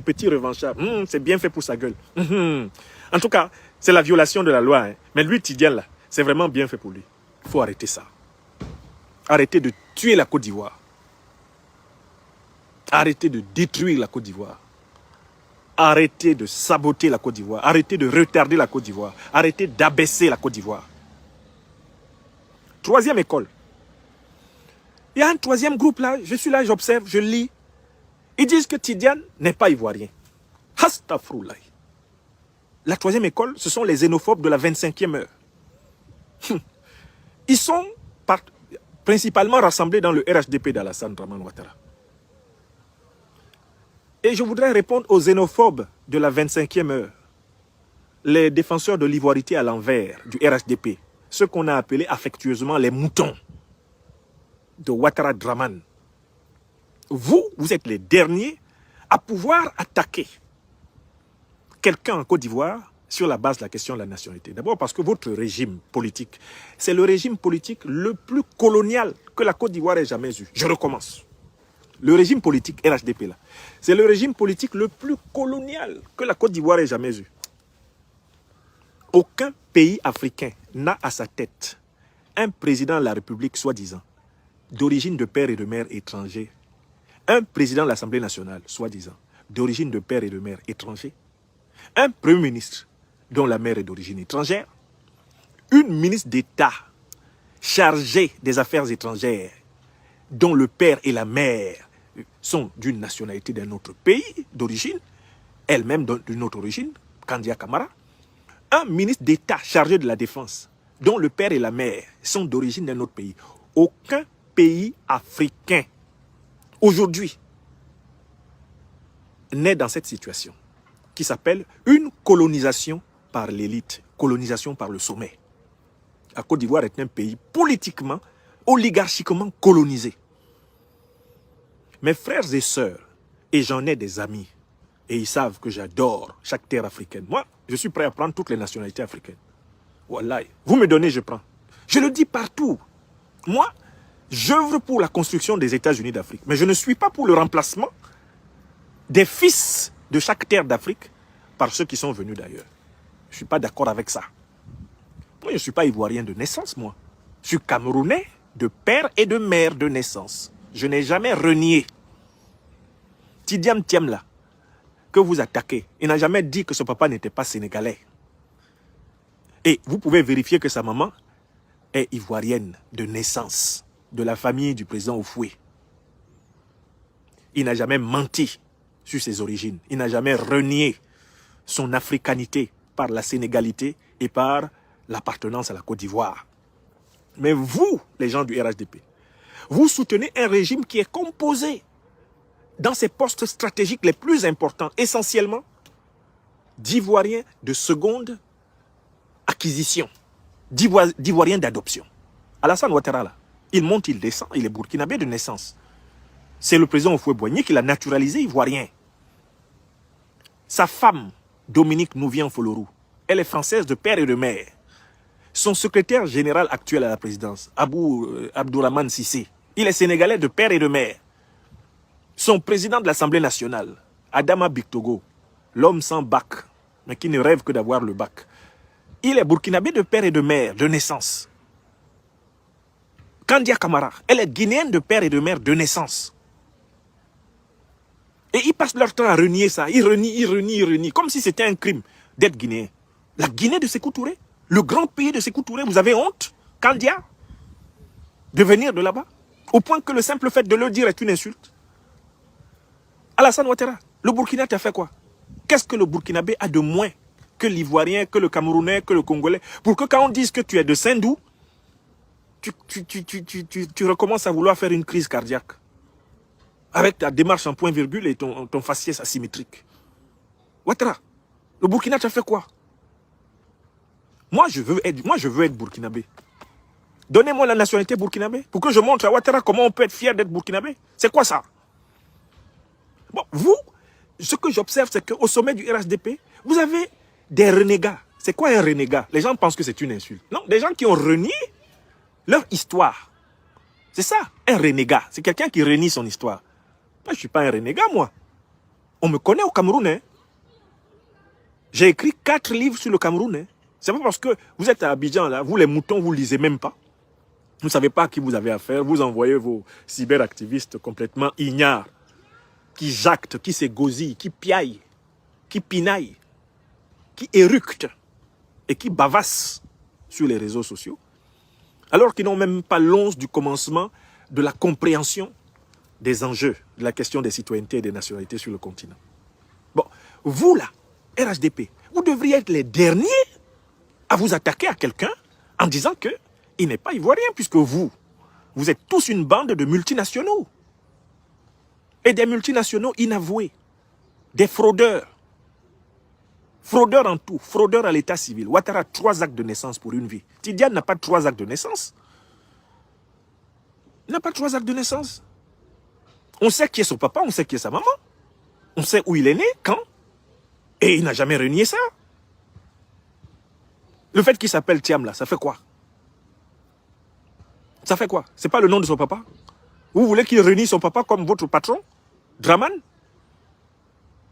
Petit revanchard, c'est bien fait pour sa gueule. En tout cas, c'est la violation de la loi. Hein. Mais lui, Tidiane, là, c'est vraiment bien fait pour lui. Il faut arrêter ça. Arrêtez de tuer la Côte d'Ivoire. Arrêtez de détruire la Côte d'Ivoire. Arrêtez de saboter la Côte d'Ivoire. Arrêtez de retarder la Côte d'Ivoire. Arrêtez d'abaisser la Côte d'Ivoire. Troisième école. Il y a un troisième groupe là. Je suis là, j'observe, je lis. Ils disent que Tidiane n'est pas ivoirien. Hastafroulaï. La troisième école, ce sont les xénophobes de la 25e heure. Ils sont principalement rassemblés dans le RHDP d'Alassane Draman Ouattara. Et je voudrais répondre aux xénophobes de la 25e heure. Les défenseurs de l'ivoirité à l'envers du RHDP. Ceux qu'on a appelés affectueusement les moutons de Ouattara Draman. Vous êtes les derniers à pouvoir attaquer quelqu'un en Côte d'Ivoire sur la base de la question de la nationalité. D'abord parce que votre régime politique, c'est le régime politique le plus colonial que la Côte d'Ivoire ait jamais eu. Je recommence. Le régime politique RHDP là, c'est le régime politique le plus colonial que la Côte d'Ivoire ait jamais eu. Aucun pays africain n'a à sa tête un président de la République soi-disant d'origine de père et de mère étrangers. Un président de l'Assemblée nationale, soi-disant, d'origine de père et de mère étrangers. Un premier ministre dont la mère est d'origine étrangère. Une ministre d'État chargée des affaires étrangères dont le père et la mère sont d'une nationalité d'un autre pays d'origine, elle-même d'une autre origine, Kandia Camara. Un ministre d'État chargé de la défense dont le père et la mère sont d'origine d'un autre pays. Aucun pays africain aujourd'hui n'est dans cette situation qui s'appelle une colonisation par l'élite, colonisation par le sommet. La Côte d'Ivoire est un pays politiquement, oligarchiquement colonisé. Mes frères et sœurs, et j'en ai des amis, et ils savent que j'adore chaque terre africaine. Moi, je suis prêt à prendre toutes les nationalités africaines. Wallahi, vous me donnez, je prends. Je le dis partout. Moi, j'œuvre pour la construction des États-Unis d'Afrique, mais je ne suis pas pour le remplacement des fils de chaque terre d'Afrique par ceux qui sont venus d'ailleurs. Je ne suis pas d'accord avec ça. Moi, je ne suis pas ivoirien de naissance, moi. Je suis camerounais de père et de mère de naissance. Je n'ai jamais renié. Tidiane Thiem, là, que vous attaquez, il n'a jamais dit que son papa n'était pas sénégalais. Et vous pouvez vérifier que sa maman est ivoirienne de naissance, de la famille du président Oufoué. Il n'a jamais menti sur ses origines. Il n'a jamais renié son africanité par la sénégalité et par l'appartenance à la Côte d'Ivoire. Mais vous, les gens du RHDP, vous soutenez un régime qui est composé dans ses postes stratégiques les plus importants, essentiellement d'Ivoiriens de seconde acquisition, d'Ivoiriens d'adoption. Alassane Ouattara, là, il monte, il descend, il est burkinabé de naissance. C'est le président Houphouët-Boigny qui l'a naturalisé ivoirien. Sa femme, Dominique Nouvian-Folorou, elle est française de père et de mère. Son secrétaire général actuel à la présidence, Abdourahmane Sissé, il est sénégalais de père et de mère. Son président de l'Assemblée nationale, Adama Bictogo, l'homme sans bac, mais qui ne rêve que d'avoir le bac, il est burkinabé de père et de mère, de naissance. Kandia Camara, elle est guinéenne de père et de mère de naissance. Et ils passent leur temps à renier ça. Ils renient, comme si c'était un crime d'être guinéen. La Guinée de Sékou Touré, le grand pays de Sékou Touré, vous avez honte, Kandia, de venir de là-bas, au point que le simple fait de le dire est une insulte. Alassane Ouattara, le Burkina t'a fait quoi? Qu'est-ce que le Burkinabé a de moins que l'Ivoirien, que le Camerounais, que le Congolais? Pour que quand on dise que tu es de Sindou, tu recommences à vouloir faire une crise cardiaque. Avec ta démarche en point-virgule et ton faciès asymétrique. Ouattara, le Burkina t'a fait quoi? Moi, je veux être burkinabé. Donnez-moi la nationalité burkinabé pour que je montre à Ouattara comment on peut être fier d'être burkinabé. C'est quoi ça? Bon, vous, ce que j'observe, c'est qu'au sommet du RHDP, vous avez des renégats. C'est quoi un renégat? Les gens pensent que c'est une insulte. Non, des gens qui ont renié leur histoire. C'est ça, un renégat. C'est quelqu'un qui renie son histoire. Moi, je ne suis pas un renégat, moi. On me connaît au Cameroun. Hein. J'ai écrit 4 livres sur le Cameroun. Hein. C'est pas parce que vous êtes à Abidjan, là, vous les moutons, vous ne lisez même pas. Vous ne savez pas à qui vous avez affaire. Vous envoyez vos cyberactivistes complètement ignares, qui jactent, qui s'égosillent, qui piaillent, qui pinaillent, qui éructent et qui bavassent sur les réseaux sociaux, alors qu'ils n'ont même pas l'once du commencement de la compréhension des enjeux de la question des citoyennetés et des nationalités sur le continent. Bon, vous là, RHDP, vous devriez être les derniers à vous attaquer à quelqu'un en disant qu'il n'est pas ivoirien, puisque vous êtes tous une bande de multinationaux. Et des multinationaux inavoués, des fraudeurs. Fraudeurs en tout, fraudeurs à l'état civil. Ouattara a 3 actes de naissance pour une vie. Tidiane n'a pas 3 actes de naissance. Il n'a pas 3 actes de naissance. On sait qui est son papa, on sait qui est sa maman. On sait où il est né, quand. Et il n'a jamais renié ça. Le fait qu'il s'appelle Thiam, là, ça fait quoi? Ça fait quoi? C'est pas le nom de son papa? Vous voulez qu'il renie son papa comme votre patron? Draman?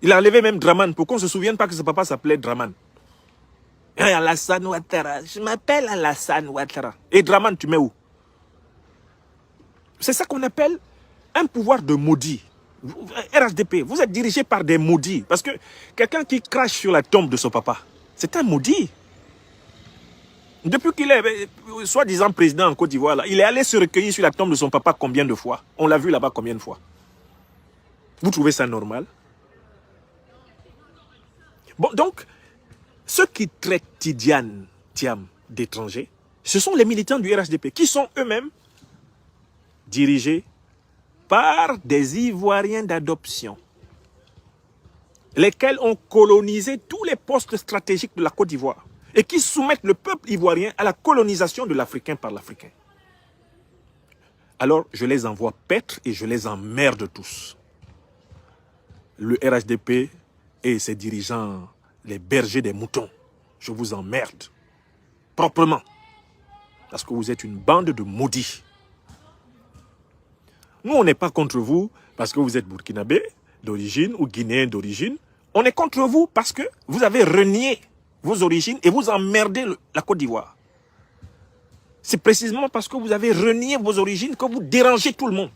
Il a enlevé même Draman pour qu'on ne se souvienne pas que son papa s'appelait Draman. Et Alassane Ouattara, je m'appelle Alassane Ouattara. Et Draman, tu mets où? C'est ça qu'on appelle un pouvoir de maudit. RHDP, vous êtes dirigé par des maudits. Parce que quelqu'un qui crache sur la tombe de son papa, c'est un maudit. Depuis qu'il est soi-disant président en Côte d'Ivoire, il est allé se recueillir sur la tombe de son papa combien de fois? On l'a vu là-bas combien de fois? Vous trouvez ça normal? Bon, donc, ceux qui traitent Tidiane Thiam d'étrangers, ce sont les militants du RHDP qui sont eux-mêmes dirigés par des Ivoiriens d'adoption, lesquels ont colonisé tous les postes stratégiques de la Côte d'Ivoire et qui soumettent le peuple ivoirien à la colonisation de l'Africain par l'Africain. Alors, je les envoie paître et je les emmerde tous. Le RHDP et ses dirigeants, les bergers des moutons, je vous emmerde proprement parce que vous êtes une bande de maudits. Nous, on n'est pas contre vous parce que vous êtes burkinabé d'origine ou guinéen d'origine. On est contre vous parce que vous avez renié vos origines et vous emmerdez la Côte d'Ivoire. C'est précisément parce que vous avez renié vos origines que vous dérangez tout le monde.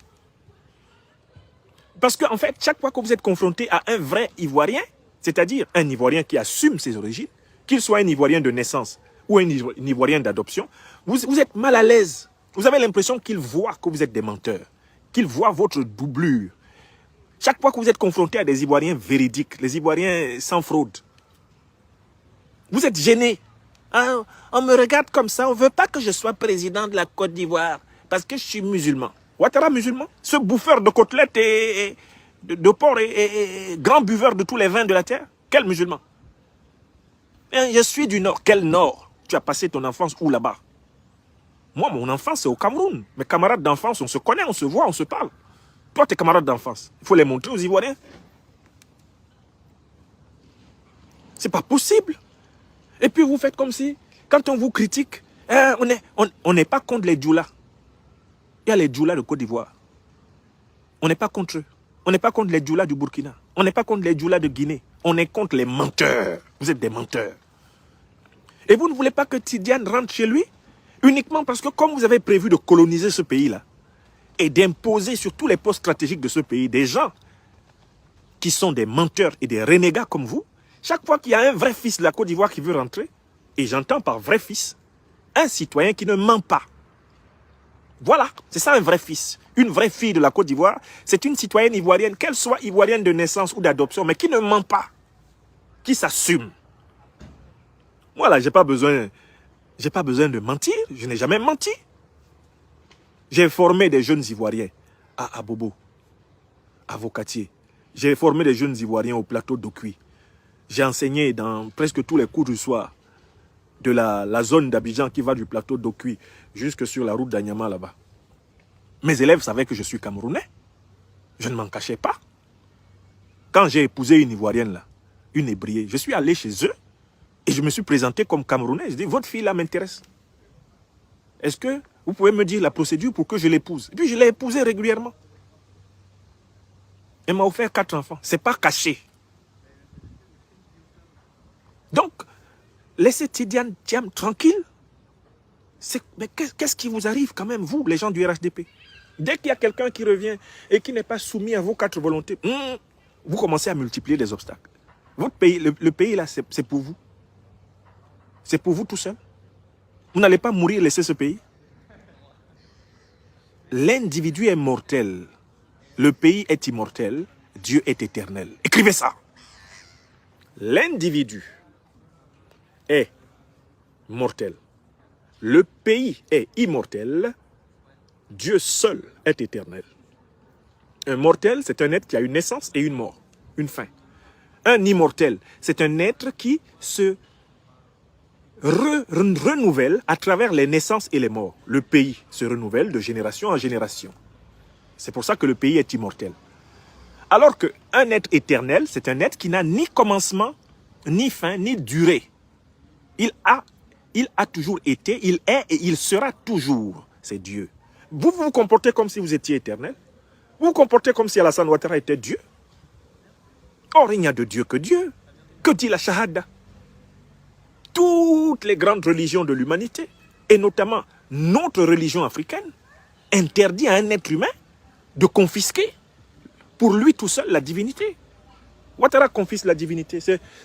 Parce qu'en fait, chaque fois que vous êtes confronté à un vrai Ivoirien, c'est-à-dire un Ivoirien qui assume ses origines, qu'il soit un Ivoirien de naissance ou un Ivoirien d'adoption, vous êtes mal à l'aise. Vous avez l'impression qu'il voit que vous êtes des menteurs, qu'il voit votre doublure. Chaque fois que vous êtes confronté à des Ivoiriens véridiques, les Ivoiriens sans fraude, vous êtes gêné. Ah, on me regarde comme ça, on ne veut pas que je sois président de la Côte d'Ivoire parce que je suis musulman. Ouattara musulman, ce bouffeur de côtelettes et de porc et grand buveur de tous les vins de la terre. Quel musulman? Je suis du Nord. Quel Nord? Tu as passé ton enfance où là-bas? Moi, mon enfance, c'est au Cameroun. Mes camarades d'enfance, on se connaît, on se voit, on se parle. Toi, tes camarades d'enfance, il faut les montrer aux Ivoiriens. C'est pas possible. Et puis vous faites comme si, quand on vous critique, on n'est pas contre les djoulas. Il y a les djoulas de Côte d'Ivoire. On n'est pas contre eux. On n'est pas contre les djoulas du Burkina. On n'est pas contre les djoulas de Guinée. On est contre les menteurs. Vous êtes des menteurs. Et vous ne voulez pas que Tidiane rentre chez lui uniquement parce que comme vous avez prévu de coloniser ce pays-là et d'imposer sur tous les postes stratégiques de ce pays des gens qui sont des menteurs et des renégats comme vous, chaque fois qu'il y a un vrai fils de la Côte d'Ivoire qui veut rentrer, et j'entends par vrai fils, un citoyen qui ne ment pas. Voilà, c'est ça un vrai fils. Une vraie fille de la Côte d'Ivoire, c'est une citoyenne ivoirienne, qu'elle soit ivoirienne de naissance ou d'adoption, mais qui ne ment pas, qui s'assume. Moi là, j'ai pas besoin de mentir, je n'ai jamais menti. J'ai formé des jeunes Ivoiriens à Abobo, à Vocatier. J'ai formé des jeunes Ivoiriens au plateau d'Okui. J'ai enseigné dans presque tous les cours du soir de la zone d'Abidjan qui va du plateau d'Okui jusque sur la route d'Anyama là-bas. Mes élèves savaient que je suis Camerounais. Je ne m'en cachais pas. Quand j'ai épousé une Ivoirienne là, une ébriée, je suis allé chez eux et je me suis présenté comme Camerounais. Je dis, votre fille là m'intéresse. Est-ce que vous pouvez me dire la procédure pour que je l'épouse? Et puis je l'ai épousée régulièrement. Elle m'a offert 4 enfants. Ce n'est pas caché. Donc, laissez Tidiane Thiam tranquille. Mais qu'est-ce qui vous arrive quand même, vous, les gens du RHDP? Dès qu'il y a quelqu'un qui revient et qui n'est pas soumis à vos 4 volontés, vous commencez à multiplier les obstacles. Votre pays, le pays là, c'est pour vous. C'est pour vous tout seul. Vous n'allez pas mourir, laisser ce pays. L'individu est mortel. Le pays est immortel. Dieu est éternel. Écrivez ça. L'individu est mortel. Le pays est immortel. Dieu seul est éternel. Un mortel, c'est un être qui a une naissance et une mort, une fin. Un immortel, c'est un être qui se renouvelle à travers les naissances et les morts. Le pays se renouvelle de génération en génération. C'est pour ça que le pays est immortel. Alors qu'un être éternel, c'est un être qui n'a ni commencement, ni fin, ni durée. Il a toujours été, il est et il sera toujours. C'est Dieu. Vous vous comportez comme si vous étiez éternel. Vous vous comportez comme si Alassane Ouattara était Dieu. Or, il n'y a de Dieu que Dieu. Que dit la Shahada? Toutes les grandes religions de l'humanité, et notamment notre religion africaine, interdit à un être humain de confisquer pour lui tout seul la divinité. Ouattara confisque la divinité.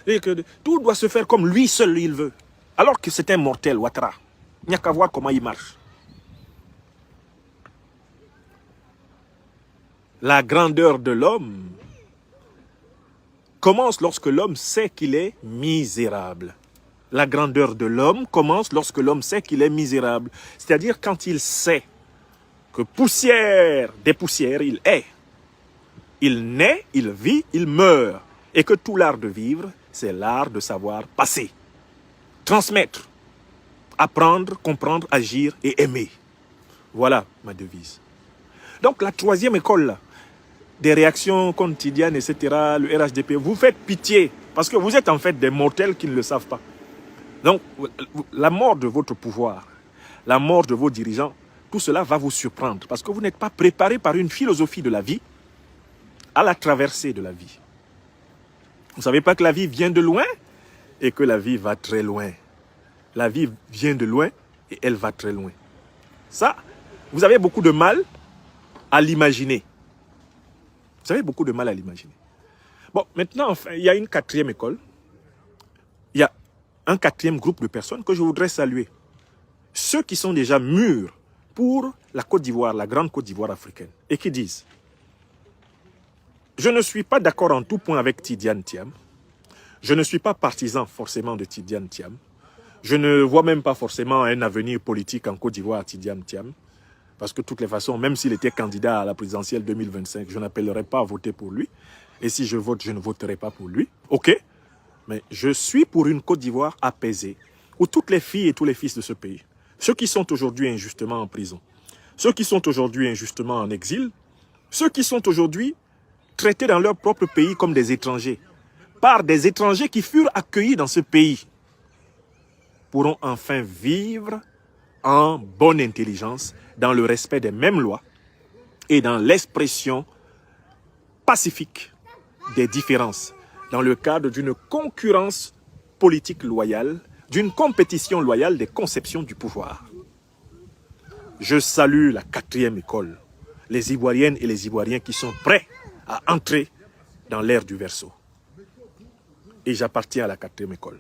Que tout doit se faire comme lui seul il veut. Alors que c'est un mortel, Ouattara. Il n'y a qu'à voir comment il marche. La grandeur de l'homme commence lorsque l'homme sait qu'il est misérable. La grandeur de l'homme commence lorsque l'homme sait qu'il est misérable. C'est-à-dire quand il sait que poussière des poussières il est. Il naît, il vit, il meurt. Et que tout l'art de vivre, c'est l'art de savoir passer. Transmettre, apprendre, comprendre, agir et aimer. Voilà ma devise. Donc la troisième école là, des réactions quotidiennes, etc., le RHDP, vous faites pitié, parce que vous êtes en fait des mortels qui ne le savent pas. Donc, la mort de votre pouvoir, la mort de vos dirigeants, tout cela va vous surprendre, parce que vous n'êtes pas préparé par une philosophie de la vie à la traversée de la vie. Vous ne savez pas que la vie vient de loin et que la vie va très loin. La vie vient de loin et elle va très loin. Ça, vous avez beaucoup de mal à l'imaginer. Vous avez beaucoup de mal à l'imaginer. Bon, maintenant, enfin, il y a une quatrième école. Il y a un quatrième groupe de personnes que je voudrais saluer. Ceux qui sont déjà mûrs pour la Côte d'Ivoire, la grande Côte d'Ivoire africaine, et qui disent: je ne suis pas d'accord en tout point avec Tidiane Thiam. Je ne suis pas partisan forcément de Tidiane Thiam. Je ne vois même pas forcément un avenir politique en Côte d'Ivoire à Tidiane Thiam. Parce que de toutes les façons, même s'il était candidat à la présidentielle 2025, je n'appellerai pas à voter pour lui. Et si je vote, je ne voterai pas pour lui. Ok. Mais je suis pour une Côte d'Ivoire apaisée, où toutes les filles et tous les fils de ce pays, ceux qui sont aujourd'hui injustement en prison, ceux qui sont aujourd'hui injustement en exil, ceux qui sont aujourd'hui traités dans leur propre pays comme des étrangers, par des étrangers qui furent accueillis dans ce pays, pourront enfin vivre en bonne intelligence, dans le respect des mêmes lois et dans l'expression pacifique des différences, dans le cadre d'une concurrence politique loyale, d'une compétition loyale des conceptions du pouvoir. Je salue la quatrième école, les Ivoiriennes et les Ivoiriens qui sont prêts à entrer dans l'ère du Verseau. Et j'appartiens à la quatrième école.